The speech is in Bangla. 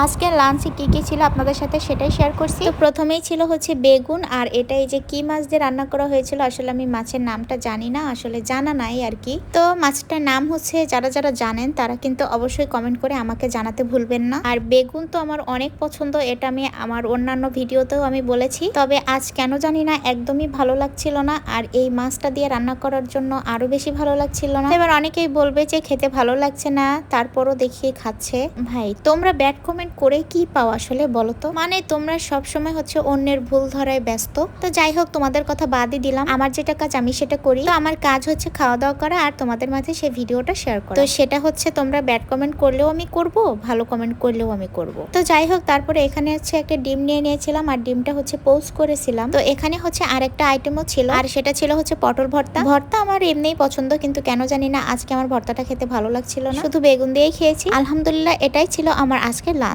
আজকে লাঞ্চে কি ছিল আপনাদের সাথে সেটাই শেয়ার করছি। তো প্রথমেই ছিল হচ্ছে বেগুন, আর এটা এই যে কি মাছ দিয়ে রান্না করা হয়েছিল, আসলে আমি মাছের নামটা জানি না, আসলে জানা নাই আর কি। তো মাছটার নাম হচ্ছে, যারা যারা জানেন তারা কিন্তু অবশ্যই কমেন্ট করে আমাকে জানাতে ভুলবেন না। আর বেগুন তো আমার অনেক পছন্দ, এটা আমি আমার অন্যান্য ভিডিওতেও আমি বলেছি, তবে আজ কেন জানি না একদমই ভালো লাগছিল না, আর এই মাছটা দিয়ে রান্না করার জন্য আরো বেশি ভালো লাগছিল না। এবার অনেকেই বলবে যে খেতে ভালো লাগছে না, তারপরও দেখিয়ে খাচ্ছে। ভাই তোমরা ব্যাড কমেন্ট করে কি পাও আসলে বলো তো? মানে তোমরা সব সময় হচ্ছে অন্যের ভুল ধরায় ব্যস্ত। তো যাই হোক, তোমাদের কথা বাদই দিলাম, আমার যেটা কাজ আমি সেটা করি। তো আমার কাজ হচ্ছে খাওয়া দাওয়া করা আর তোমাদের মাঝে সেই ভিডিওটা শেয়ার করা। তো সেটা হচ্ছে তোমরা ব্যাড কমেন্ট করলেও আমি করব, ভালো কমেন্ট করলেও আমি করব। তো যাই হোক, তারপরে এখানে হচ্ছে একটা ডিম নিয়ে নিয়েছিলাম, আর ডিমটা হচ্ছে পোস্ট করেছিলাম। তো এখানে হচ্ছে আরেকটা আইটেমও ছিল, আর সেটা ছিল হচ্ছে পটল ভর্তা। ভর্তা আমার এমনিই পছন্দ, কিন্তু কেন জানি না আজকে আমার ভর্তাটা খেতে ভালো লাগছিল না, শুধু বেগুন দিয়েই খেয়েছি। আলহামদুলিল্লাহ, এটাই ছিল আমার আজকের লাঞ্চ।